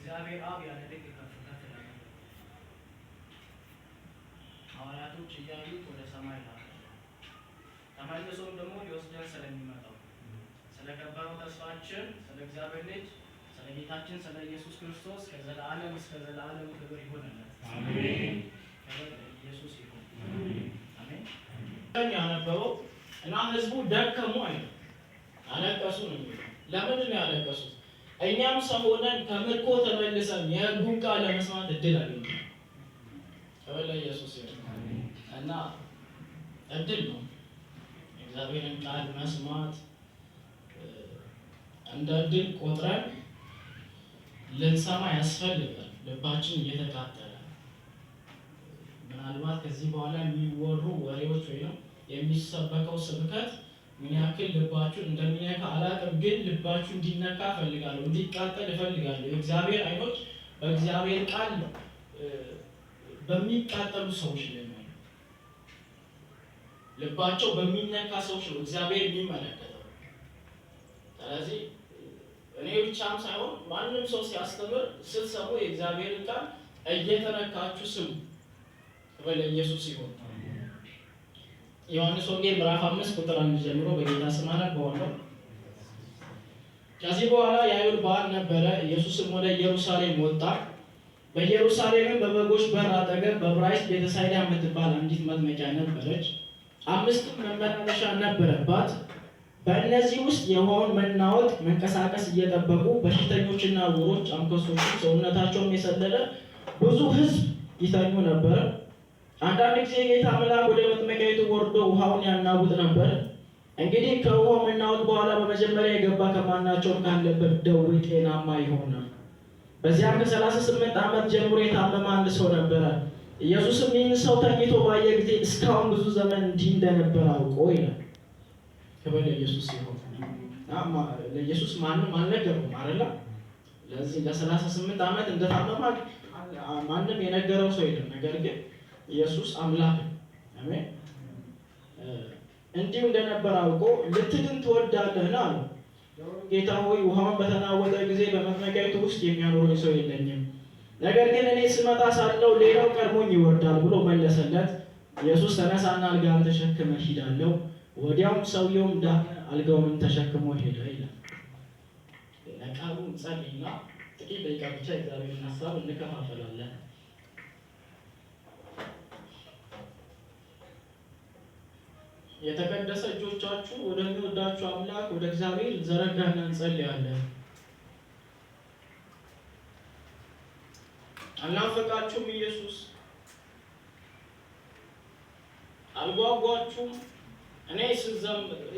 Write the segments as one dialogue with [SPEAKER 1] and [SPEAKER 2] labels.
[SPEAKER 1] እግዚአብሔር አብ ያለ ልክ ከፍ ከፍ ይላል። ሐዋርያቶች እያዩት ወደ ሰማይ ላከ። ተመልሶም ደግሞ ሊወስደን ስለሚመጣው ስለ ከበረው ተስፋችን ስለ እግዚአብሔር ልጅ ስለ ጌታችን ስለ ኢየሱስ ክርስቶስ ከዘላለም እስከ ዘላለም ክብር ይሁንለት። አሜን። ክብር ለኢየሱስ ይሁን። አሜን። ያነበበው እና ህዝቡ ደከሙ አይደል? አለቀሱ ነው የሚለው። ለምንድን ነው ያለቀሱት? እኛም ሰው ሆነን ከምርኮ ተመልሰን የሕጉን ቃል ለመስማት እድል አገኘን። ክብር ለኢየሱስ ይሁን። እና እድል ነው የእግዚአብሔርን ቃል መስማት እንደ እድል ቆጥረን ልንሰማ ያስፈልጋል። ልባችን እየተቃጠለ ምናልባት ከዚህ በኋላ የሚወሩ ወሬዎች ወይም የሚሰበከው ስብከት ምን ያክል ልባችሁን እንደሚነካ አላውቅም፣ ግን ልባችሁ እንዲነካ እፈልጋለሁ፣ እንዲቃጠል እፈልጋለሁ። የእግዚአብሔር አይኖች በእግዚአብሔር ቃል በሚቃጠሉ ሰዎች ላይ ነው፣ ልባቸው በሚነካ ሰዎች ነው እግዚአብሔር የሚመለከተው። ስለዚህ እኔ ብቻም ሳይሆን ማንም ሰው ሲያስተምር ስትሰሙ የእግዚአብሔርን ቃል እየተነካችሁ ስሙ። ክብር ለኢየሱስ ይሁን። ዮሐንስ ወንጌል ምዕራፍ 5 ቁጥር 1 ጀምሮ በጌታ ስም አነበዋለሁ። ከዚህ በኋላ የአይሁድ በዓል ነበረ። ኢየሱስም ወደ ኢየሩሳሌም ወጣ። በኢየሩሳሌምም በበጎች በር አጠገብ በዕብራይስጥ ቤተሳይዳ የምትባል አንዲት መጥመቂያ ነበረች። 5 መመላለሻ ነበረባት። በእነዚህ ውስጥ የውሃውን መናወጥ መንቀሳቀስ እየጠበቁ በሽተኞችና ዕውሮች፣ አንካሶች፣ ሰውነታቸውም የሰለለ ብዙ ሕዝብ ይተኙ ነበር። አንዳንድ ጊዜ ጌታ መልአክ ወደ መጥመቂያይቱ ወርዶ ውሃውን ያናውጥ ነበር። እንግዲህ ከውሃው መናወጥ በኋላ በመጀመሪያ የገባ ከማናቸውም ካለበት ደዌ ጤናማ ይሆናል። በዚያም ከ38 ዓመት ጀምሮ የታመመ አንድ ሰው ነበረ። ኢየሱስም ይህን ሰው ተኝቶ ባየ ጊዜ እስካሁን ብዙ ዘመን እንዲህ እንደነበረ አውቆ ይላል። ክብር ለኢየሱስ ይሁን። ለኢየሱስ ማንም አልነገረውም አይደል? ለዚህ ለ38 ዓመት እንደታመመ ማንም የነገረው ሰው የለም። ነገር ግን ኢየሱስ አምላክ ነው። አሜን። እንዲሁ እንደነበረ አውቆ ልትድን ትወዳለህን አለው። ጌታ ሆይ ውሃውን በተናወጠ ጊዜ በመጥመቂያይቱ ውስጥ የሚያኖረኝ ሰው የለኝም፣ ነገር ግን እኔ ስመጣ ሳለው ሌላው ቀድሞኝ ይወርዳል ብሎ መለሰለት። ኢየሱስ ተነሳና አልጋህን ተሸክመህ ሂድ አለው። ወዲያውም ሰውየውም ዳነ፣ አልጋውንም ተሸክሞ ሄደ ይላል። ለቃሉ ጸልይና ጥቂት ደቂቃ ብቻ እግዚአብሔርን ሐሳብ እንከፋፈላለን። የተቀደሰ እጆቻችሁ ወደሚወዳችሁ አምላክ ወደ እግዚአብሔር ዘረጋና እንጸልያለን። አልናፈቃችሁም? ኢየሱስ አልጓጓችሁም? እኔ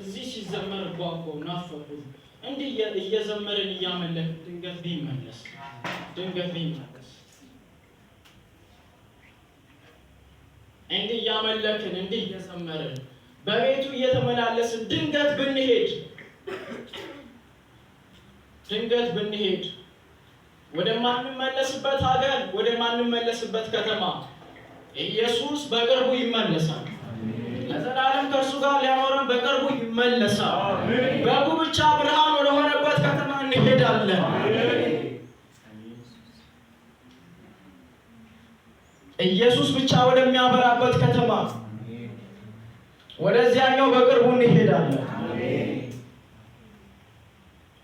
[SPEAKER 1] እዚህ ሲዘመር ጓጓው፣ ናፈቁኝ። እንዲህ እየዘመርን እያመለክን ድንገት ቢመለስ እንዲህ እያመለክን እንዲህ እየዘመርን በቤቱ እየተመላለስን ድንገት ብንሄድ ወደ ማንመለስበት ሀገር፣ ወደ ማንመለስበት ከተማ ኢየሱስ በቅርቡ ይመለሳል። ለዘላለም ከእርሱ ጋር ሊያኖረን በቅርቡ ይመለሳል። በጉ ብቻ ብርሃን ወደሆነበት ከተማ እንሄዳለን። ኢየሱስ ብቻ ወደሚያበራበት ከተማ ወደዚያኛው በቅርቡ እንሄዳለን።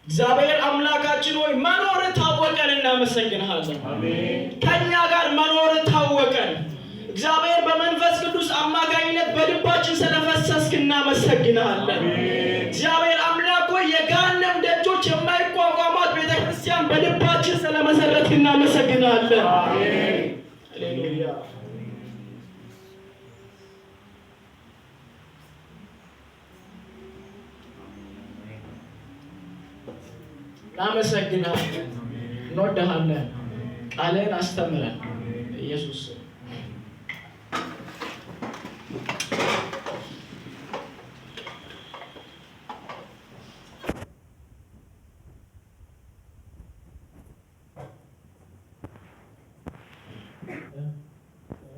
[SPEAKER 1] እግዚአብሔር አምላካችን ሆይ መኖር ታወቀን፣ እናመሰግንሃለን። ከኛ ጋር መኖር ታወቀን። እግዚአብሔር በመንፈስ ቅዱስ አማካኝነት በልባችን ስለፈሰስክ እናመሰግንሃለን። እግዚአብሔር አምላክ ሆይ የገሃነም ደጆች የማይቋቋሟት ቤተክርስቲያን በልባችን ስለመሰረትክ እናመሰግንሃለን። ሃሌሉያ። እናመሰግንሃለን፣ እንወድሃለን። ቃልህን አስተምረን ኢየሱስ።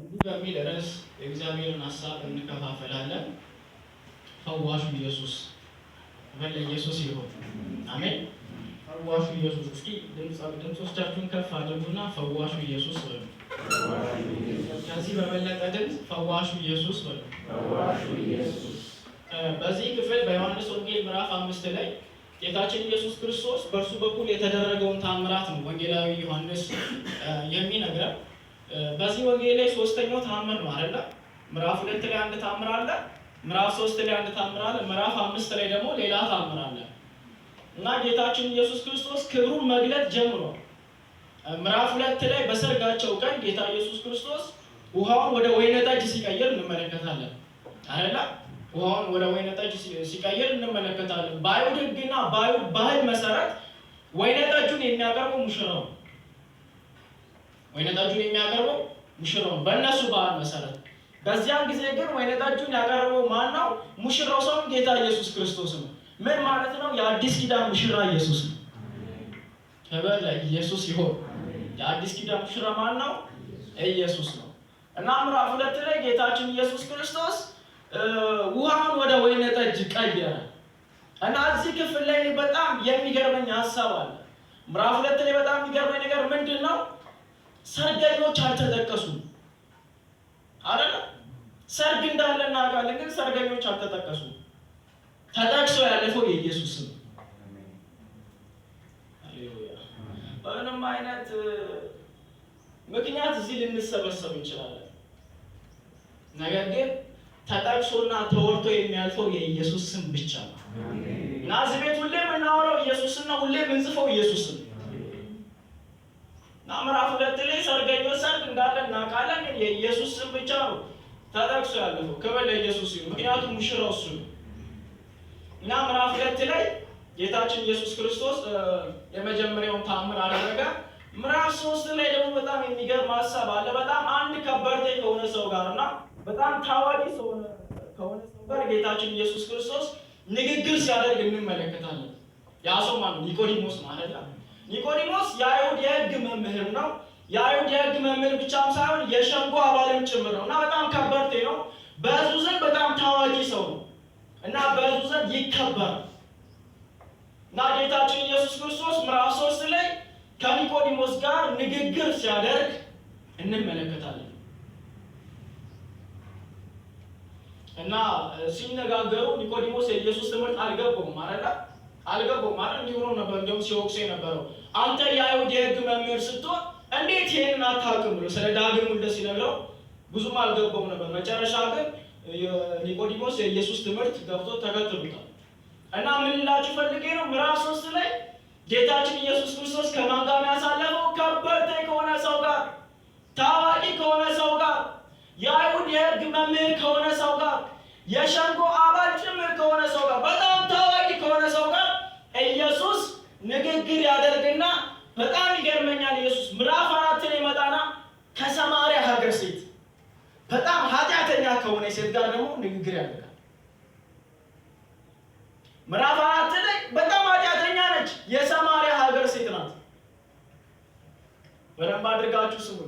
[SPEAKER 1] እንዲህ በሚል ርዕስ የእግዚአብሔርን ሐሳብ እንከፋፈላለን። ፈዋሹ ኢየሱስ። ለኢየሱስ ይሁን። አሜን። ፈዋሹ ኢየሱስ። እስኪ ድምጾቻችሁን ከፍ አድርጉና ፈዋሹ ኢየሱስ በሉ። ከዚህ በበለጠ ድምፅ ፈዋሹ ኢየሱስ በሉ። በዚህ ክፍል በዮሐንስ ወንጌል ምዕራፍ 5 ላይ ጌታችን ኢየሱስ ክርስቶስ በእርሱ በኩል የተደረገውን ታምራት ነው ወንጌላዊ ዮሐንስ የሚነግረን። በዚህ ወንጌል ላይ ሶስተኛው ታምር ነው አይደለ? ምዕራፍ 2 ላይ አንድ ታምር አለ፣ ምዕራፍ 3 ላይ አንድ ታምር አለ፣ ምዕራፍ 5 ላይ ደግሞ ሌላ ታምር አለ። እና ጌታችን ኢየሱስ ክርስቶስ ክብሩን መግለጥ ጀምሯል። ምዕራፍ 2 ላይ በሰርጋቸው ቀን ጌታ ኢየሱስ ክርስቶስ ውሃውን ወደ ወይነ ጠጅ ሲቀይር እንመለከታለን አይደለ? ውሃውን ወደ ወይነ ጠጅ ሲቀይር እንመለከታለን። በአይሁድ ሕግና በአይሁድ ባህል መሰረት ወይነ ጠጁን የሚያቀርበው ሙሽራው ነው። ወይነ ጠጁን የሚያቀርበው ሙሽራው ነው በእነሱ ባህል መሰረት። በዚያን ጊዜ ግን ወይነ ጠጁን ያቀረበው ማን ነው? ሙሽራው ሰው ጌታ ኢየሱስ ክርስቶስ ነው። ምን ማለት ነው? የአዲስ ኪዳን ሙሽራ ኢየሱስ ነው። ክብር ለኢየሱስ ይሁን። የአዲስ ኪዳን ሙሽራ ማን ነው? ኢየሱስ ነው። እና ምዕራፍ 2 ላይ ጌታችን ኢየሱስ ክርስቶስ ውሃውን ወደ ወይነ ጠጅ ቀየረ። እና እዚህ ክፍል ላይ በጣም የሚገርመኝ ሀሳብ አለ። ምዕራፍ 2 ላይ በጣም የሚገርመኝ ነገር ምንድን ነው? ሰርገኞች አልተጠቀሱም አይደለ? ሰርግ እንዳለ እናውቃለን፣ ግን ሰርገኞች አልተጠቀሱም። ተጠቅሶ ያለፈው የኢየሱስ ነው። ሃሌሉያ። በምንም አይነት ምክንያት እዚህ ልንሰበሰብ እንችላለን፣ ነገር ግን ተጠቅሶና ተወርቶ የሚያልፈው የኢየሱስ ስም ብቻ ነው። እና እዚህ ቤት ሁሌ የምናወራው ኢየሱስን ነው፣ ሁሌ የምንጽፈው ኢየሱስን ነው። እና ምዕራፍ 2 ላይ ሰርገኞች ሰርግ እንዳለ እናውቃለን፣ ግን የኢየሱስ ስም ብቻ ነው ተጠቅሶ ያለፈው። ክብር ለኢየሱስ ይሁን፣ ምክንያቱም ሙሽራው እሱ ነው። እና ምዕራፍ 2 ላይ ጌታችን ኢየሱስ ክርስቶስ የመጀመሪያውን ታምር አደረገ። ምዕራፍ 3 ላይ ደግሞ በጣም የሚገርም ሀሳብ አለ። በጣም አንድ ከበርቴ ከሆነ ሰው ጋር እና በጣም ታዋቂ ከሆነ ሰው ጋር ጌታችን ኢየሱስ ክርስቶስ ንግግር ሲያደርግ እንመለከታለን። ያ ሰው ማለት ኒቆዲሞስ ማለት ነው። ኒቆዲሞስ የአይሁድ የሕግ መምህር ነው። የአይሁድ የሕግ መምህር ብቻም ሳይሆን የሸንጎ አባልም ጭምር ነው እና በጣም ከበርቴ ነው። በሕዝቡ ዘንድ በጣም ታዋቂ ሰው ነው እና በሕዝቡ ዘንድ ይከበራል። እና ጌታችን ኢየሱስ ክርስቶስ ምዕራፍ 3 ላይ ከኒቆዲሞስ ጋር ንግግር ሲያደርግ እንመለከታለን። እና ሲነጋገሩ ኒቆዲሞስ የኢየሱስ ትምህርት አልገባውም ማለት እንዲሁ ነው ነበር። እንደውም ሲወቅሱ የነበረው አንተ የአይሁድ የሕግ መምህር ስትሆን እንዴት ይሄንን አታውቅም ብሎ ስለ ዳግም ውልደት ሲነግረው ብዙም አልገባውም ነበር። መጨረሻ ግን ኒቆዲሞስ የኢየሱስ ትምህርት ገብቶ ተከትሎታል። እና ምን ልላችሁ ፈልጌ ነው፣ ምዕራፍ 3 ላይ ጌታችን ኢየሱስ ክርስቶስ ከማን ጋር ያሳለፈው? ከበርቴ ከሆነ ሰው ጋር፣ ታዋቂ ከሆነ ሰው ጋር፣ የአይሁድ የሕግ መምህር ከሆነ ሰው ጋር፣ የሸንጎ አባል ጭምር ከሆነ ሰው ጋር፣ በጣም ታዋቂ ከሆነ ሰው ጋር ኢየሱስ ንግግር ያደርግና በጣም ይገርመኛል። ኢየሱስ ምዕራፍ 4 ላይ መጣና ከሰማርያ ሀገር ሴት በጣም ኃጢአተኛ ከሆነ ሴት ጋር ደግሞ ንግግር ያደርጋል። ምዕራፍ 4 ላይ በጣም ኃጢአተኛ ነች፣ የሰማርያ ሀገር ሴት ናት። በደንብ አድርጋችሁ ስሙ።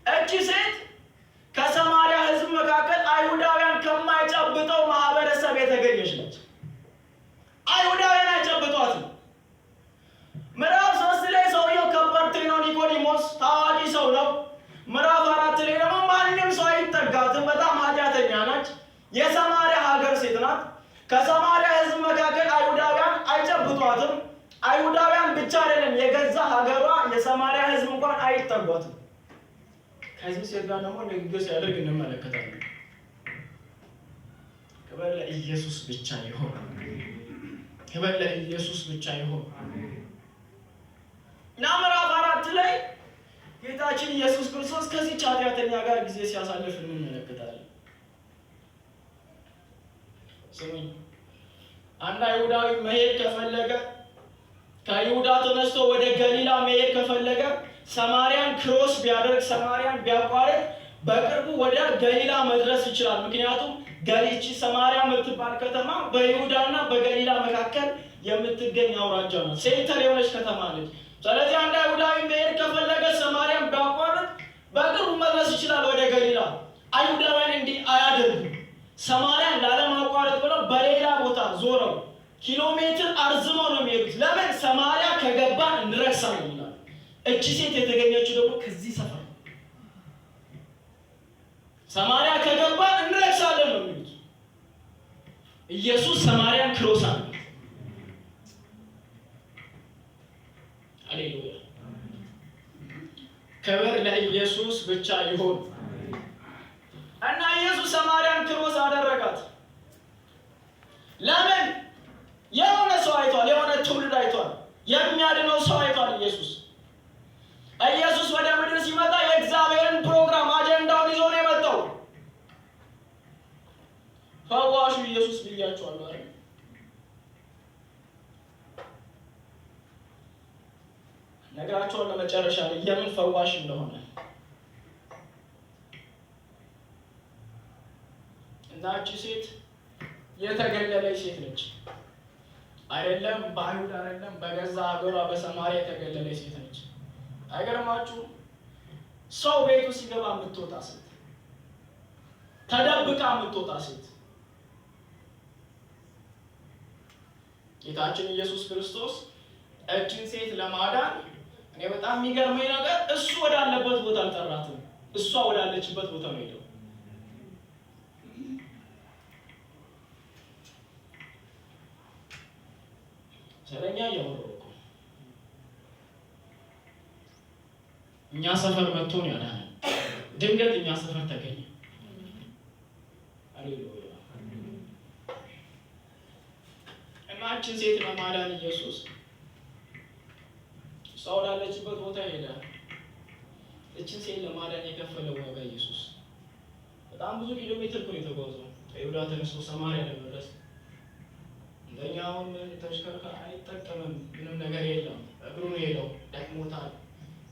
[SPEAKER 1] እቺ ሴት ከሰማርያ ሕዝብ መካከል አይሁዳውያን ከማይጨብጠው ማህበረሰብ የተገኘች ነች። አይሁዳውያን አይጨብጧትም። ምዕራፍ 3 ላይ ሰውየው ከበርቴ ነው፣ ኒቆዲሞስ ታዋቂ ሰው ነው። ምዕራፍ 4 ላይ ደግሞ ማንም ሰው አይጠጋትም፣ በጣም ኃጢአተኛ ነች፣ የሰማርያ ሀገር ሴት ናት። ከሰማርያ ሕዝብ መካከል አይሁዳውያን አይጨብጧትም። አይሁዳውያን ብቻ አይደለም፣ የገዛ ሀገሯ የሰማርያ ሕዝብ እንኳን አይጠጓትም። ከዚህ ሴት ጋር ደግሞ ንግግር ሲያደርግ እንመለከታለን። ክብር ለኢየሱስ ብቻ ይሁን። ክብር ለኢየሱስ ብቻ ይሁን። እና ምዕራፍ 4 ላይ ጌታችን ኢየሱስ ክርስቶስ ከዚህች ኃጢአተኛ ጋር ጊዜ ሲያሳልፍ እንመለከታለን። ስሙኝ፣ አንድ አይሁዳዊ መሄድ ከፈለገ ከይሁዳ ተነስቶ ወደ ገሊላ መሄድ ከፈለገ ሰማርያን ክሮስ ቢያደርግ ሰማርያን ቢያቋርጥ በቅርቡ ወደ ገሊላ መድረስ ይችላል። ምክንያቱም ገሊቺ ሰማርያ የምትባል ከተማ በይሁዳና በገሊላ መካከል የምትገኝ አውራጃ ናት። ሴንተር የሆነች ከተማ ነች። ስለዚህ አንድ አይሁዳዊ መሄድ ከፈለገ ሰማርያን ቢያቋርጥ በቅርቡ መድረስ ይችላል ወደ ገሊላ። አይሁዳውያን እንዲህ አያደርጉም። ሰማርያን ላለማቋረጥ ብለው በሌላ ቦታ ዞረው ኪሎ ሜትር አርዝመው ነው የሚሄዱት። ለምን? ሰማርያ እንረክሳለን ይላል። እቺ ሴት የተገኘችው ደግሞ ከዚህ ሰፈር ሰማርያ ከገባ እንረክሳለን ነው የሚሉት። ኢየሱስ ሰማርያን ክሮስ አለ። ሃሌሉያ! ክብር ለኢየሱስ ብቻ ይሁን። እና ኢየሱስ ሰማርያን ክሮስ አደረጋት። ለምን? የሆነ ሰው አይቷል፣ የሆነ ትውልድ አይቷል፣ የሚያድነው ሰው አይቷል። ኢየሱስ ወደ ምድር ሲመጣ የእግዚአብሔርን ፕሮግራም አጀንዳውን ይዞ ነው የመጣው። ፈዋሹ ኢየሱስ ብያቸዋለሁ አይደል? ነግራቸዋለሁ መጨረሻ ላይ የምን ፈዋሽ እንደሆነ። እና እቺ ሴት የተገለለች ሴት ነች። አይደለም በአይሁድ አይደለም በገዛ ሀገሯ በሰማርያ የተገለለች ሴት ነች። አይገርማችሁ? ሰው ቤቱ ሲገባ የምትወጣ ሴት፣ ተደብቃ የምትወጣ ሴት። ጌታችን ኢየሱስ ክርስቶስ እችን ሴት ለማዳን እኔ በጣም የሚገርመኝ ነገር እሱ ወዳለበት ቦታ አልጠራትም፣ እሷ ወዳለችበት ቦታ ነው ሄደው። ስለኛ እያወራሁ እኮ እኛ ሰፈር መጥቶ ነው ያዳነን። ድንገት እኛ ሰፈር ተገኘ። ሃሌሉያ! እና እችን ሴት ለማዳን ኢየሱስ እሷ ወዳለችበት ቦታ ሄደ። እችን ሴት ለማዳን የከፈለው ዋጋ ኢየሱስ በጣም ብዙ ኪሎ ሜትር ነው የተጓዘው ከይሁዳ ተነስቶ ሰማርያ ለመድረስ። እንደኛውም ተሽከርካሪ አይጠቀምም፣ ምንም ነገር የለም። እግሩ ነው ሄደው፣ ደክሞታል።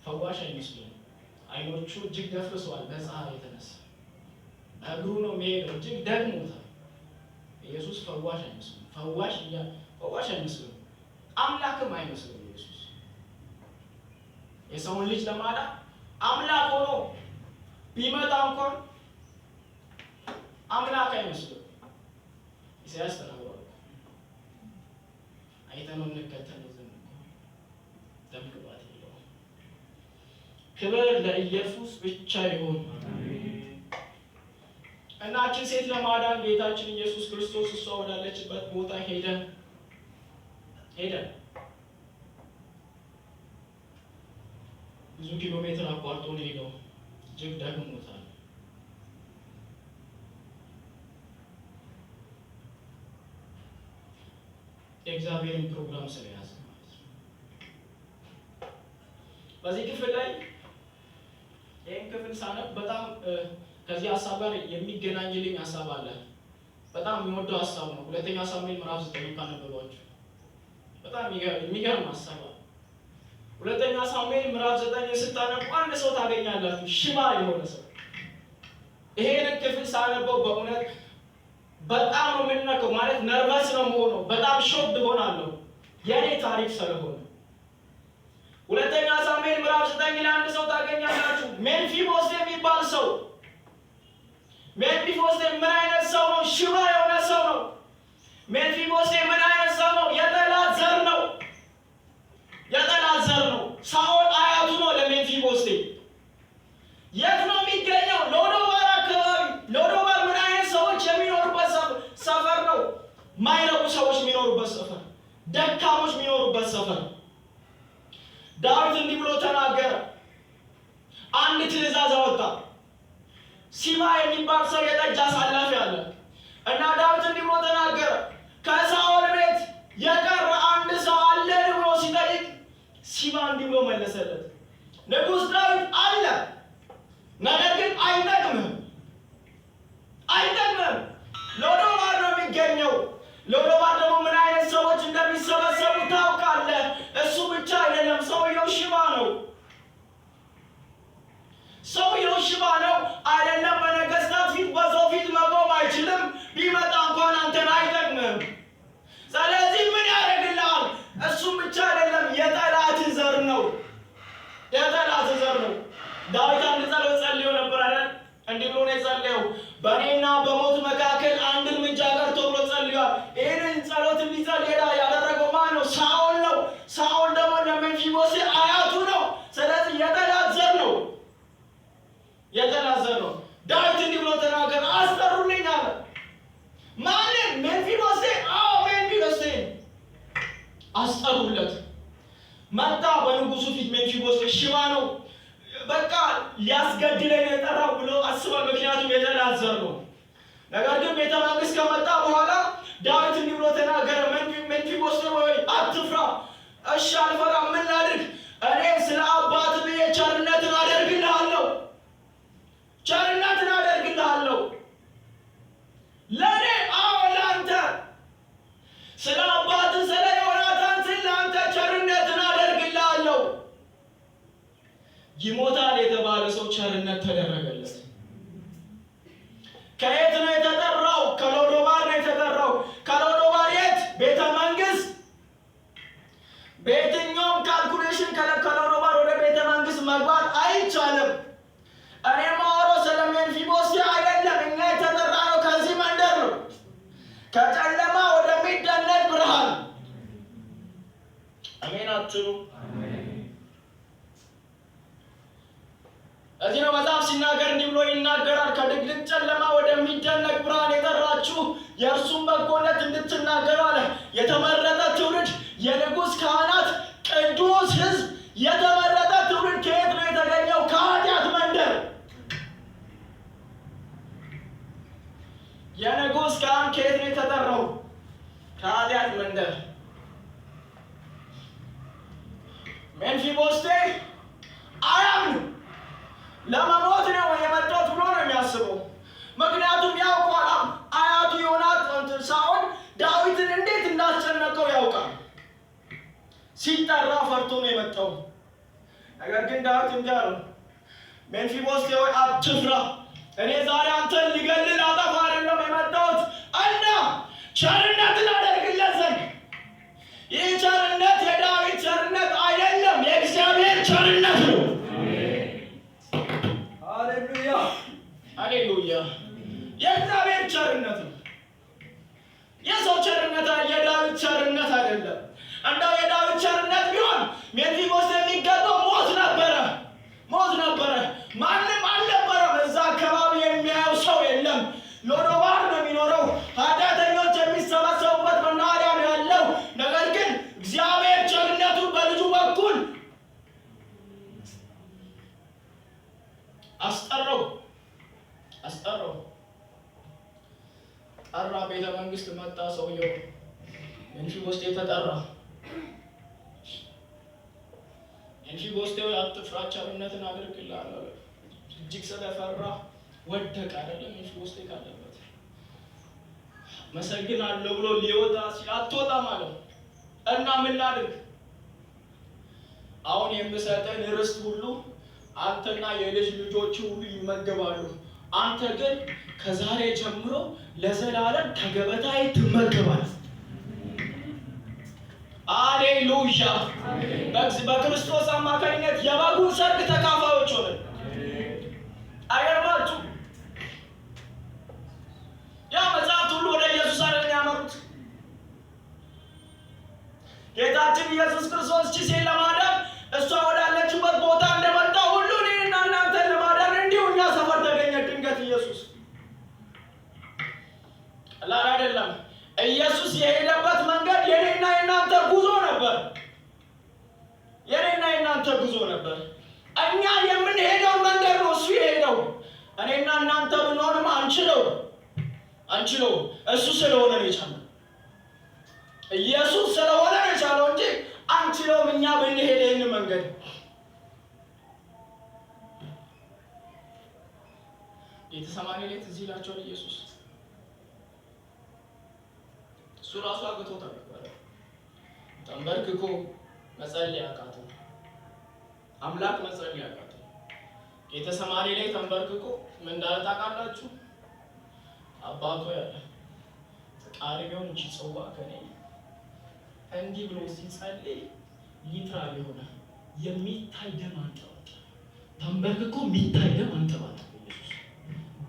[SPEAKER 1] ፈዋሽ አይመስልም። አይኖቹ እጅግ ደፍርሰዋል በፀሐይ የተነሳ። እግሩ ነው የሚሄደው፣ እጅግ ደክሞታል። ኢየሱስ ፈዋሽ አይመስልም። ፈዋሽ አይመስልም፣ አምላክም አይመስልም። ኢየሱስ የሰውን ልጅ ለማዳን አምላክ ሆኖ ቢመጣ እንኳን አምላክ አይመስልም። ኢሳይያስ ተናግሯል። አይተነው እንከተለው ዘንድ ደምግባት ይለው። ክብር ለኢየሱስ ብቻ ይሁን። እናችን ሴት ለማዳን ጌታችን ኢየሱስ ክርስቶስ እሷ ወዳለችበት ቦታ ሄደ። ብዙ ኪሎ ሜትር አቋርጦ ነው ሄደው፣ እጅግ ደክሞታል። የእግዚአብሔርን ፕሮግራም ስለያዘ ማለት ነው። በዚህ ክፍል ላይ ይህን ክፍል ሳነብ በጣም ከዚህ ሀሳብ ጋር የሚገናኝልኝ ሀሳብ አለ። በጣም የሚወደው ሀሳብ ነው። ሁለተኛ ሳሙኤል ምዕራፍ 9 ካነበባችሁ በጣም የሚገርም ሀሳብ አለ። ሁለተኛ ሳሙኤል ምዕራፍ 9 ስታነቡ አንድ ሰው ታገኛላችሁ፣ ሽባ የሆነ ሰው። ይሄንን ክፍል ሳነበው በእውነት በጣም ነው የምንነካው። ማለት ነርቨስ ነው የምሆነው፣ በጣም ሾክድ ሆናለሁ የኔ ታሪክ ስለሆነ። ሁለተኛ ሳሙኤል ምዕራፍ 9 ላይ አንድ ሰው ታገኛላችሁ፣ ሜምፊቦስቴ የሚባል ሰው። ሜምፊቦስቴ ምን አይነት ሰው ነው? ሽባ የሆነ ሰው ነው። ሜምፊቦስቴ ምን አይነት ሰው ነው? የጠላት ዘር ነው። ሳኦል አያቱ ነው ለሜምፊቦስቴ። የት ነው የሚገኘው? ሎዶባር አካባቢ። ሎዶባር ምን አይነት ሰዎች የሚኖሩበት ሰፈር ነው? ማይረቡ ሰዎች የሚኖሩበት ሰፈር፣ ደካሞች የሚኖሩበት ሰፈር። ዳዊት እንዲህ ብሎ ተናገረ። አንድ ትእዛዝ አወጣ። ሲባ የሚባል ሰው የጠጅ አሳላፊ አለ እና ዳዊት እንዲህ ብሎ ተናገረ። ከሳኦል ቤት የቀረ አንድ ሰው አለ ብሎ ሲጠይቅ ሲባ እንዲህ ብሎ መለሰለት፣ ንጉሥ ዳዊት አለ፣ ነገር ግን አይጠቅምም። ሎዶባር ነው የሚገኘው። ሎዶባር ደግሞ ምን አይነት ሰዎች እንደሚሰበሰቡ ታውቃለህ። እሱ ብቻ አይደለም፣ ሰውየው ሽባ ነው። አይደለም በነገስታት ፊት በሰው ፊት መቆም አይችልም። ቢመጣ እንኳን አንተን አይጠቅምም። ስለዚህ ምን ያደርግልሃል? እሱም ብቻ አይደለም፣ የጠላት ዘር ነው። ዳዊት አንድ ጸሎት ጸልዮ ነበር አይደል? እንዲህ ብሎ ነው የጸለየው፣ በእኔና በሞት መካከል አንድ እርምጃ ቀርቶ ብሎ ጸልዮአል። ይህንን ጸሎት እንዲጸልይ ያደረገው ማን ነው? ሳኦል ነው። ሳኦል ደግሞ ለሜምፊቦስቴ አስጠሩለት። መጣ በንጉሱ ፊት። ሜምፊቦስቴ ሽባ ነው፣ በቃ ሊያስገድለኝ የጠራው ብሎ አስቧል። ምክንያቱም የተላዘር ነው። ነገር ግን ቤተ መንግስት ከመጣ በኋላ ዳዊት እንዲህ ብሎ ተናገረ። ሜምፊቦስቴ ሆይ አትፍራ። እሺ አልፈራም። ምን ላድርግ? እኔ ስለ አባትህ ብዬ ቸርነትን አደርግልሃለሁ። ቸርነትን አደርግልሃለሁ። ለእኔ? አዎ ለአንተ። ስለ አባትህ ስለ ዮናታን ስል ለአንተ ቸርነትን አደርግልሃለሁ። ይሞታል የተባለ ሰው ቸርነት ተደረገለት። ከየት ነው የተጠራው? ከሎዶባር ነው የተጠራው። ከሎዶባር የት? ቤተ መንግስት። በየትኛውም ካልኩሌሽን ከሎዶባር ወደ ቤተ መንግስት መግባት አይቻልም። እኔ ማወራው ስለ ሜምፊቦስቴ አይደለም። እኛ የተጠራነው ከዚህ መንደር ነው፣ ከጨለማ ወደሚደነቅ ብርሃን። አሜን አትሉ? እዚህ ነው መጽሐፍ ሲናገር እንዲህ ብሎ ይናገራል። ከድቅድቅ ጨለማ ወደሚደነቅ ብርሃን የጠራችሁ የእርሱን በጎነት እንድትናገሩ አለ። የተመረጠ ትውልድ፣ የንጉሥ ካህናት፣ ቅዱስ ሕዝብ። የተመረጠ ትውልድ ከየት ነው የተገኘው? ከኃጢአት መንደር። የንጉሥ ካህን ከየት ነው የተጠራው? ከኃጢአት መንደር። ሜምፊቦስቴ አያምንም። ለመሞት ነው የመጣሁት ብሎ ነው የሚያስበው። ምክንያቱም ያውቃል አያቱ ዮናታን ሳኦል ዳዊትን እንዴት እንዳስጨነቀው ያውቃል። ሲጠራ ፈርቶ ነው የመጣው። ነገር ግን ዳዊት እንዲህ አለው፣ ሜምፊቦስቴ ሆይ አትፍራ። እኔ ዛሬ አንተን ሊገድል አጠፋ አይደለም የመጣሁት እና ቸርነትን አደርግለት ዘንድ። ይህ ቸርነት የዳዊት ቸርነት አይደለም፣ የእግዚአብሔር ቸርነት ነው። ሃሌሉያ! የእግዚአብሔር ቸርነት ነው። የሰው ቸርነት የዳዊት ቸርነት አይደለም። እንደው የዳዊት ቸርነት ቢሆን ሜምፊቦስቴ የሚገባው ሞት ነበረ። ማንም አልነበረም። እዛ አካባቢ የሚያየው ሰው የለም። ሎዶባር ነው የሚኖረው። ኃጢአተኞች የሚሰበሰቡበት መናኸሪያ ነው ያለው። ነገር ግን እግዚአብሔር ቸርነቱን በልጁ በኩል አስጠራው። ጠራ። ቤተ መንግስት መጣ ሰውየው። ሜምፊቦስቴ ተጠራ። ሜምፊቦስቴ አትፍራ፣ ቸርነትን አደርግልሃለሁ። እጅግ ስለፈራ ወደቀ። አይደለም ሜምፊቦስቴ ካለበት መሰግናለሁ ብሎ ሊወጣ ሲል አትወጣም አለው። እና ምን ላድርግ? አሁን የምሰጠን ርስት ሁሉ አንተና የልጅ ልጆች ሁሉ ይመገባሉ። አንተ ግን ከዛሬ ጀምሮ ለዘላለም ከገበታዬ ትመገባለህ። ሃሌሉያ! በክርስቶስ አማካኝነት የበጉን ሰርግ ተካፋዮች ሆነን። አይገርማችሁ? ያ መጽሐፍት ሁሉ ወደ ኢየሱስ አይደል ያመሩት? ጌታችን ኢየሱስ ክርስቶስ ቺሴን ለማዳን እሷ ወዳለችበት ቦታ እንደመጣ ሁሉ እኔና እናንተን ለማዳን እንዲሁ እኛ ሰፈር ተገኘ ድንገት ኢየሱስ። ቀላል አይደለም። ኢየሱስ የሄደበት መንገድ የኔና የናንተ ጉዞ ነበር። እኛ የምንሄደው መንገድ ነው እሱ የሄደው። እኔና እናንተ ብንሆንም አንችለው። እሱ ስለሆነ ነው የቻለው። ኢየሱስ ስለሆነ ነው የቻለው እንጂ አንችለውም እኛ ብንሄድ ይህን መንገድ። ጌቴሰማኒ ላይ ትዝ ይላቸዋል ኢየሱስ። እሱ ራሱ አግቶት ነበር። ተንበርክኮ መጸለይ አቃተው። አምላክ መጸለይ አቃተው። ጌቴሰማኒ ላይ ተንበርክኮ ምን እንዳለ ታውቃላችሁ? አባቶ ያለ ፈቃድ ቢሆን እንጂ ጽዋ ከኔ እንዲህ ብሎ ሲጸልይ ሊትራል የሆነ የሚታይ ደም አንጠባጠበ። ተንበርክኮ የሚታይ ደም አንጠባጠበ።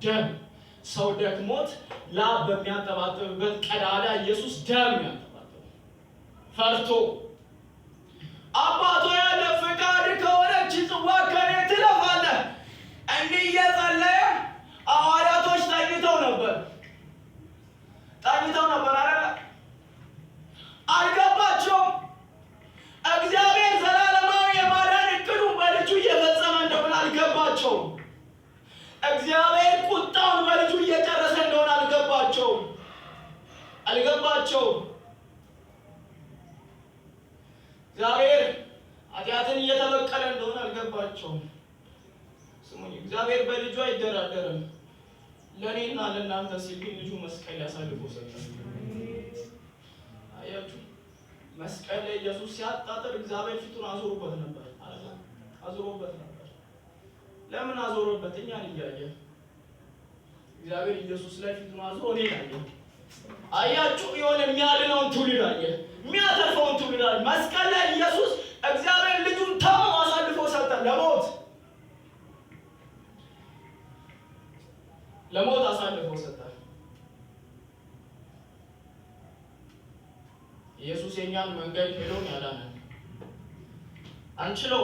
[SPEAKER 1] ደም ሰው ደክሞት ላብ በሚያንጠባጥብበት ቀዳዳ ኢየሱስ ደም ያንጠባጠበ ፈርቶ አባቶ ያለ ፈቃድ ከሆነች ጽዋ ከኔ ትለፋለህ። እንዲህ እየጸለየ ሐዋርያቶች ተኝተው ነበር አይደል? አልገባቸውም። እግዚአብሔር ቁጣውን በልጁ እየጨረሰ እንደሆነ አልገባቸውም። እግዚአብሔር ኃጢአትን እየተበቀለ እንደሆነ አልገባቸውም። ስሙኝ፣ እግዚአብሔር በልጁ አይደራደርም። ለእኔና ለእናንተ ሲል ልጁ መስቀል ያሳልፎ ሰጠ። አያችሁ፣ መስቀል ላይ ኢየሱስ ሲያጣጥር እግዚአብሔር ፊቱን አዞሮበት ነበር። ለምን አዞሮበት? እኛን እያየ እግዚአብሔር ኢየሱስ ላይ ፊቱን አዞሮ እኔን አየ። አያችሁ፣ የሆነ የሚያድነውን ትውልድ አየ፣ የሚያተርፈውን ትውልድ አየ። መስቀል ላይ ኢየሱስ እግዚአብሔር ልጁን ተው አሳልፎ ሰጠ ለሞት አሳልፎ ሰጠ። ኢየሱስ የኛን መንገድ ሄዶ ያዳነን አንችለው።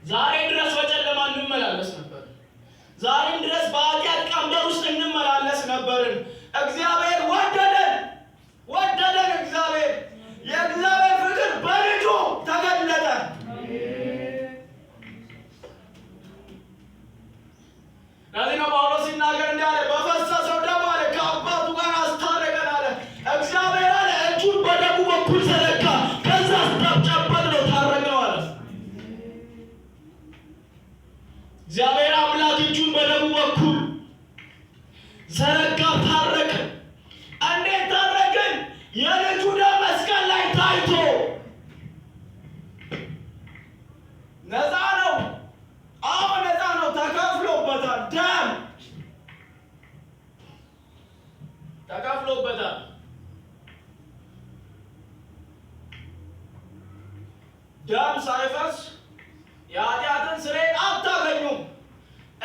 [SPEAKER 1] ዛሬ ድረስ በጨለማ እንመላለስ ነበር። ዛሬም ድረስ በኃጢአት ቀንበር ውስጥ እንመላለስ ነበርን። እግዚአብሔር ወደደን። የእግዚአብሔር ፍቅር በልጁ ተገለጠ። ለዚህ ነው ጳውሎስ ሲናገር እንዲህ አለ፣ በፈሰሰው ደም አለ ከአባቱ ጋር አስታረቀን አለ። እግዚአብሔር አለ እጁን በደሙ በኩል ዘረጋ፣ ከዛ ጨበጥ ነው ታረቅነው አለ። እግዚአብሔር አምላክ እጁን በደሙ በኩል ዘረጋ፣ ታረቅን። እንዴት ታረቅን? የልጁ ደም መስቀል ላይ ታይቶ ነፃ ነው። አዎ ነፃ ነው። ተከፍሎበታል። ተከፍሎበታል። ደም ሳይፈስ የኃጢአትን ስርየት አታገኙም።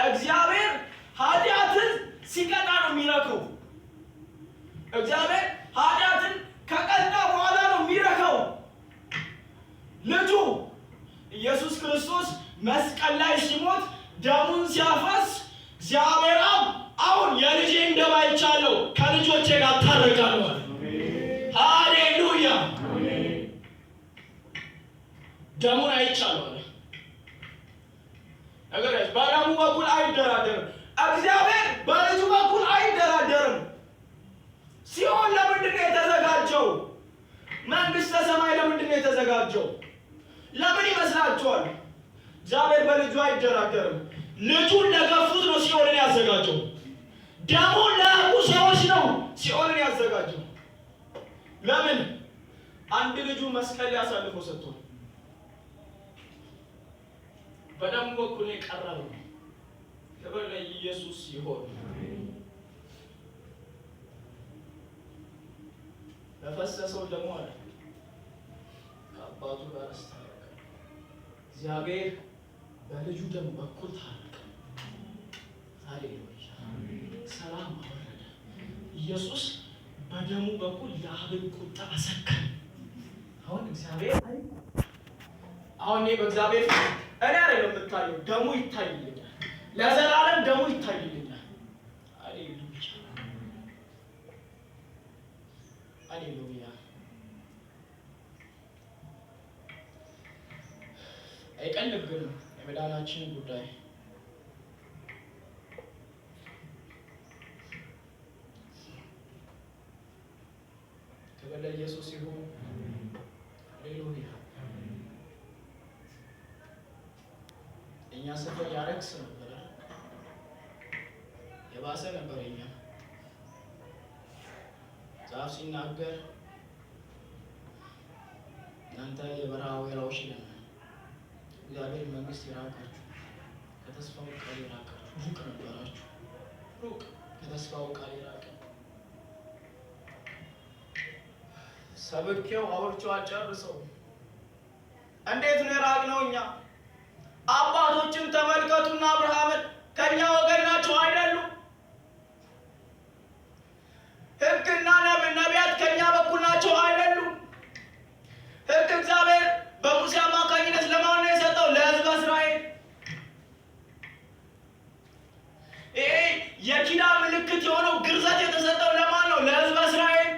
[SPEAKER 1] እግዚአብሔር ኃጢአትን ሲቀጣ ነው የሚረከው። እግዚአብሔር ኃጢአትን ከቀጣ በኋላ ነው የሚረከው። ልጁ ኢየሱስ ክርስቶስ መስቀል ላይ ሲሞት ደሙን ሲያፈስ እግዚአብሔር አሁን የልጄን ደም አይቻለሁ ከልጆቼ ጋር ታረቃለሁ። ሃሌሉያ! ደሙን አይቻለሁ አለ። ነገር በደሙ በኩል አይደራደርም። እግዚአብሔር በልጁ በኩል አይደራደርም። ሲኦል ለምንድን ነው የተዘጋጀው? መንግስተ ሰማይ ለምንድን ነው የተዘጋጀው? ለምን ይመስላችኋል? እግዚአብሔር በልጁ አይደራደርም። ልጁን ለገፉት ነው ሲኦልን ያዘጋጀው። ደሙን ለያቁ ሰዎች ነው ሲኦልን ያዘጋጀው። ለምን? አንድ ልጁ መስቀል ያሳልፎ ሰጥቷል። በደሙ በኩል የቀረበው ክብር ለኢየሱስ ይሁን። በፈሰሰው ደግሞ አለ ከአባቱ ጋር አስታረቀ። እግዚአብሔር በልጁ ደም በኩል ታረቀ። ሃሌሉያ! ሰላም አወረደ። ኢየሱስ በደሙ በኩል የአብን ቁጣ አሰከረ። አሁን እግዚአብሔር እኔ በእግዚአብሔር እኔ አይደለም የምታየው፣ ደሙ ይታይልኛል። ለዘላለም ደሙ ይታይልኛል። ሃሌሉያ! አይቀልብንም የመዳናችን ጉዳይ። ክብር ለኢየሱስ ይሁን። ሃሌሉያ! እኛ ሰፈር ያረክስ ነበር፣ የባሰ ነበር። እኛ ዛፍ ሲናገር እናንተ የበረሃ ወይራዎች ይለናል። እግዚአብሔር መንግስት የራቃችሁ ከተስፋው ቃል የራቃችሁ ሩቅ ነበራችሁ። ሩቅ ከተስፋው ቃል የራቀ ሰብኬው አውርቼው አጨርሰው። እንዴት ነው የራቅነው እኛ? አባቶችን ተመልከቱና አብርሃምን ከኛ ወገን ናቸው አይደሉም? ሕግና ነቢያት ከኛ በኩል ናቸው አይደሉም? ሕግ እግዚአብሔር በሙሴ አማካኝነት ለማን ነው የሰጠው? ለሕዝበ እስራኤል። ይሄ የኪዳን ምልክት የሆነው ግርዘት የተሰጠው ለማን ነው? ለሕዝበ እስራኤል።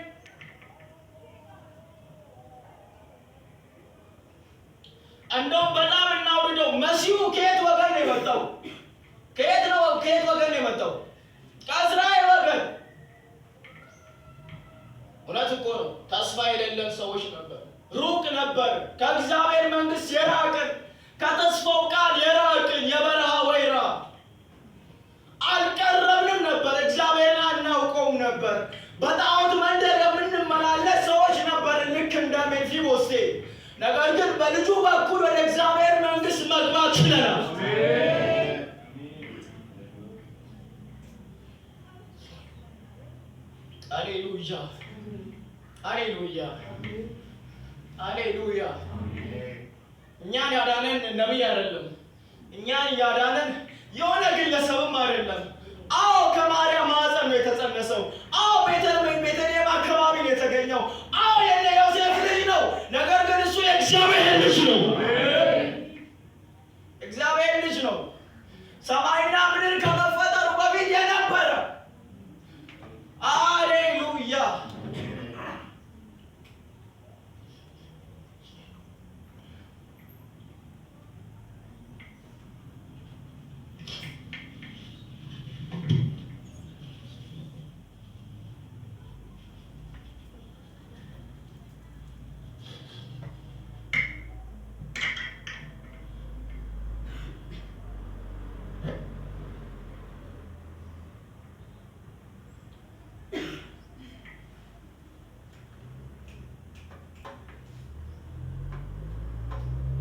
[SPEAKER 1] እንደውም በጣም እናውርደው፣ መሲሁ ከየት ወገን ነው የመጣው? ከየት ነው ከየት ወገን ነው የመጣው? ከእስራኤል ወገን። እውነት እኮ ነው። ተስፋ የሌለን ሰዎች ነበር፣ ሩቅ ነበር፣ ከእግዚአብሔር መንግስት የራቅን፣ ከተስፋው ቃል የራቅን፣ የበረሃ ወይራ አልቀረብንም ነበር። እግዚአብሔርን አናውቀውም ነበር። በጣዖት መንደር የምንመላለስ ሰዎች ነበር፣ ልክ እንደ ሜምፊቦስቴ። ነገር ግን በልጁ በኩል ወደ እግዚአብሔር መንግስት መግባት ችለናል። ሃሌሉያ ሃሌሉያ ሃሌሉያ። እኛን ያዳነን ነቢይ አይደለም። እኛን ያዳነን የሆነ ግለሰብም አይደለም። አዎ ከማርያም ማህፀን ነው የተጸነሰው። አዎ ቤተልሔም አካባቢ ነው የተገኘው። አዎ የነ ዮሴፍ ልጅ ነው። ነገር ግን እሱ የእግዚአብሔር ልጅ ነው። እግዚአብሔር ልጅ ነው። ሰማይና ምድር ከመፈጠሩ በፊት የነበረ። ሃሌሉያ።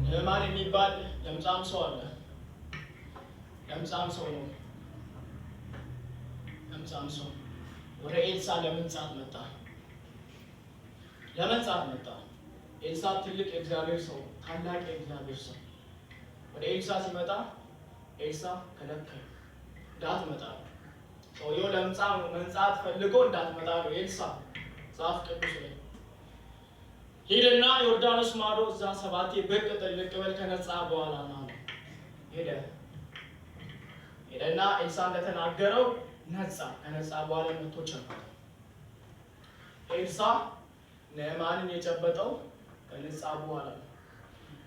[SPEAKER 1] ንዕማን የሚባል ለምጻም ሰው አለ። ለምጻም ሰው ነው። ለምጻም ሰው ወደ ኤልሳ ለመንጻት መጣ። ለመንጻት መጣ። ኤልሳ ትልቅ የእግዚአብሔር ሰው፣ ታላቅ የእግዚአብሔር ሰው። ወደ ኤልሳ ሲመጣ ኤልሳ ከለከለ። እንዳትመጣ ሰውየው ለምጻም መንጻት ፈልጎ እንዳትመጣ ነው ኤልሳ ጻፍ ቅዱስ ላይ ሄደና ዮርዳኖስ ማዶ እዛ 7 ብቅ ጥልቅ በል ከነጻ በኋላ ነው ሄደና ኤልሳ እንደተናገረው ነጻ። ከነጻ በኋላ መጥቶ ጨበጠው። ኤልሳ ንዕማንን የጨበጠው ከነጻ በኋላ ነው።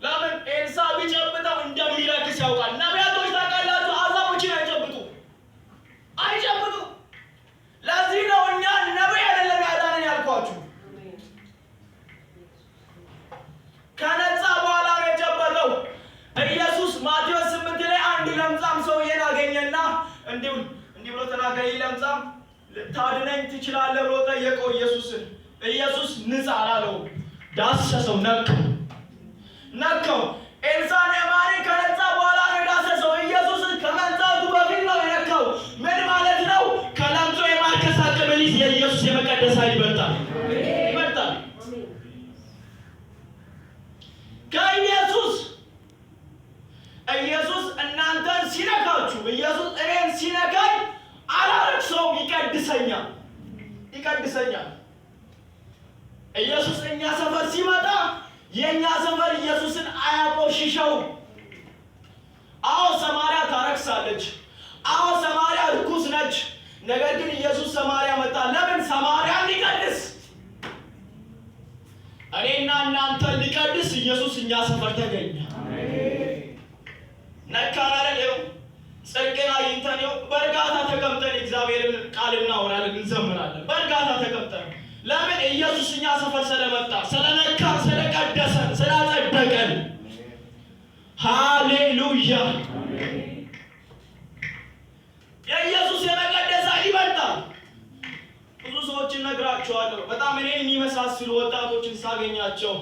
[SPEAKER 1] ለምን? ኤልሳ ቢጨብጠው እንደሚረክስ ያውቃል። ነቢያቶች ታውቃላችሁ፣ አሕዛቦችን አይጨብጡ። ለዚህ ነው እኛ ነቢይ አይደለም ያዳነን ያልኳችሁ። ከነጻ በኋላ ነው የጨበጠው። ኢየሱስ ማቴዎስ 8 ላይ አንድ ለምጻም ሰውዬን አገኘና እንዲህ ብሎ ተናገረ። ለምጻም ታድነኝ ትችላለህ ብሎ ጠየቀው ኢየሱስን። ኢየሱስ ንጻ አላለው፣ ዳሰሰው፣ ነካው። ኤልሳ ንዕማንን ከነጻ በኋላ ነው ዳሰሰው። ኢየሱስን ከመንጻቱ በፊት ነው የነካው። ምን ማለት ነው? ከለምጹ የማርከስ አቅም የኢየሱስ የመቀደስ ኃይል ይበልጣል። ኢየሱስ እናንተን ሲነካችሁ፣ ኢየሱስ እኔን ሲነካኝ አላረክሰውም፣ ይቀድሰኛል። ኢየሱስ እኛ ሰፈር ሲመጣ የኛ ሰፈር ኢየሱስን አያቆሽሸው። አዎ ሰማርያ ታረክሳለች። አዎ ሰማርያ ርኩስ ነች። ነገር ግን ኢየሱስ ሰማርያ መጣ። ለምን? ሰማርያን ሊቀድስ። እኔና እናንተን ሊቀድስ ኢየሱስ እኛ ሰፈር ተገኘ። ነካናለው ጽድቅን አግኝተን በእርጋታ ተቀምጠን እግዚአብሔርን ቃል እናወራለን፣ እንዘምራለን። በእርጋታ ተቀምጠን ለምን? ኢየሱስ እኛ ሰፈር ስለመጣ፣ ስለነካን፣ ስለቀደሰን፣ ስላጸደቀን። ሃሌሉያ። የኢየሱስ የመቀደስ ኃይል ይበልጣል። ብዙ ሰዎችን ነግራቸዋለሁ። በጣም እኔን የሚመሳስሉ ወጣቶችን ሳገኛቸው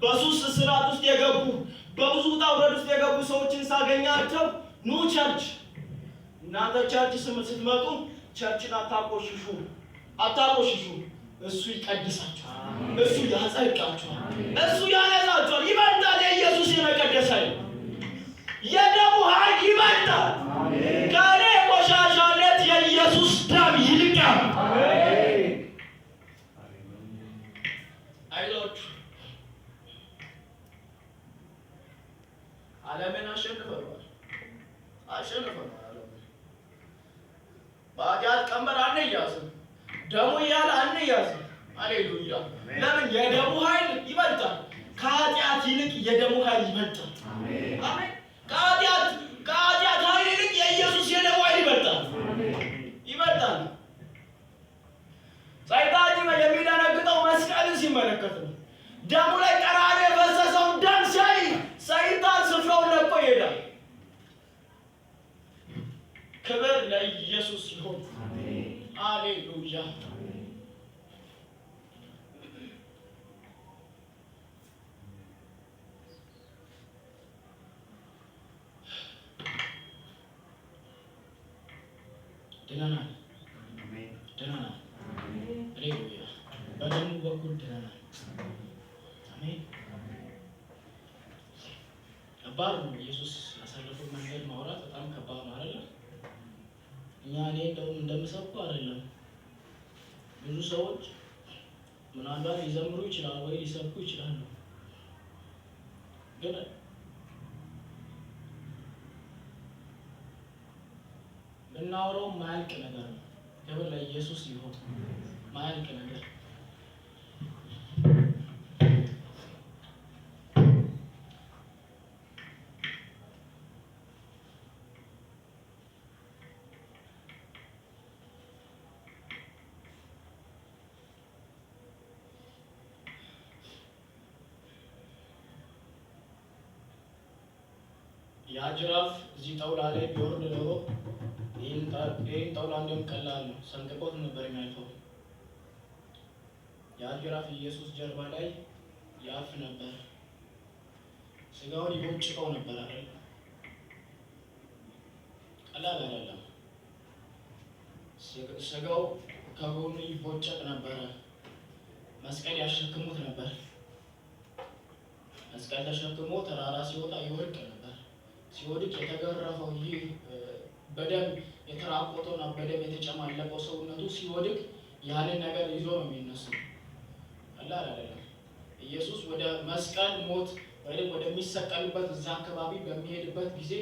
[SPEAKER 1] በሱስ እስራት ውስጥ የገቡ በብዙ ውጣ ውረድ ውስጥ የገቡ ሰዎችን ሳገኛቸው ኑ ቸርች። እናንተ ቸርች ስትመጡ ቸርችን አታቆሽሹ። እሱ ይቀድሳችኋል፣ እሱ ያጸድቃችኋል፣ እሱ ያነጻችኋል። ይበልጣል። የኢየሱስ የመቀደስ ኃይል፣ የደሙ ኃይል ይበልጣል። ከእኔ ቆሻሻነት የኢየሱስ ደም ይልቃል። አይዟችሁ፣ ዓለምን አሸንፈናል። በኃጢአት ቀንበር አንያዝም፣ ደሙ እያለ አንያዝም። ሃሌሉያ። ለምን? የደሙ ኃይል ይበልጣል። ከኃጢአት ይልቅ የደሙ ኃይል ይበልጣል። አሜን። ከኃጢአት ኃይል ይልቅ የኢየሱስ ድነናል። ድነናል። ሃሌሉያ። በደሙ በኩል ድነናል። አሜን። ከባድ ነው። ኢየሱስ ያሳለፈው መንገድ ማውራት በጣም ከባድ ነው አይደል? እኔ እንደውም እንደምሰብኩ አይደለም። ብዙ ሰዎች ምናልባት ሊዘምሩ ይችላሉ ወይ ሊሰብኩ ይችላሉ። ግን ብናወራው ማያልቅ ነገር ነው። ክብር ለኢየሱስ ይሁን። ማያልቅ ነገር ያ ጅራፍ እዚህ ጠውላ ላይ ቢወርድ ኖሮ ይህን ጠውላ እንደውም ቀላል ነው፣ ሰንጥቆት ነበር የሚያልፈው። ያ ጅራፍ ኢየሱስ ጀርባ ላይ ያፍ ነበር፣ ስጋውን ይቦጭቀው ነበር አይደል? ቀላል አይደለም። ስጋው ከጎኑ ይቦጨቅ ነበረ። መስቀል ያሸክሙት ነበር። መስቀል ተሸክሞ ተራራ ሲወጣ ይወድቅ ነበር። ሲወድቅ የተገረፈው ይህ በደም የተራቆተውና በደም የተጨማለቀው ሰውነቱ ሲወድቅ ያንን ነገር ይዞ ነው የሚነሳው። ቀላል አይደለም። ኢየሱስ ወደ መስቀል ሞት ወይም ወደሚሰቀልበት እዛ አካባቢ በሚሄድበት ጊዜ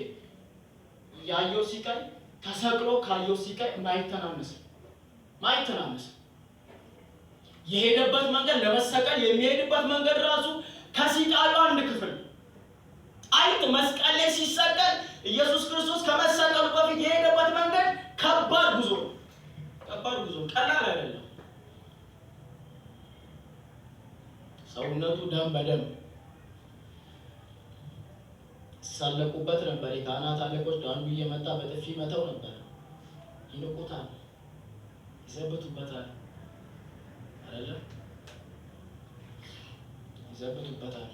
[SPEAKER 1] ያየው ሲቃይ ተሰቅሎ ካየው ሲቃይ ማይተናነስ የሄደበት መንገድ ለመሰቀል የሚሄድበት መንገድ ራሱ ከሲቃዩ አንድ ክፍል አይት መስቀል ላይ ሲሰቀል ኢየሱስ ክርስቶስ ከመሰቀሉ በፊት የሄደበት መንገድ ከባድ ጉዞ፣ ቀላል አይደለም። ሰውነቱ ደም በደም ሳለቁበት ነበር። የካህናት አለቆች አንዱ እየመጣ በጥፊ መተው ነበር። ይንቁታል፣ ይዘብቱበታል አይደለም? ይዘብቱበታል።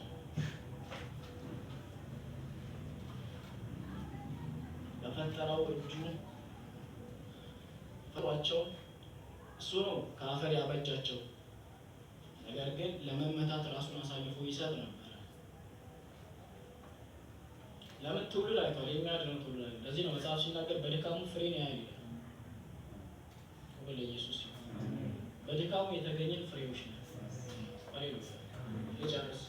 [SPEAKER 1] በፈጠረው እጁ ፈሯቸው፣ እሱ ነው ከአፈር ያበጃቸው። ነገር ግን ለመመታት ራሱን አሳልፎ ይሰጥ ነበር። ለምን? ትውልድ አይቷል፣ የሚያድነው ትውልድ አይቷል። ለዚህ ነው መጽሐፍ ሲናገር በድካሙ ፍሬን ያያል። ወደ ኢየሱስ በድካሙ የተገኘን ፍሬዎች ነው። ልጨርስ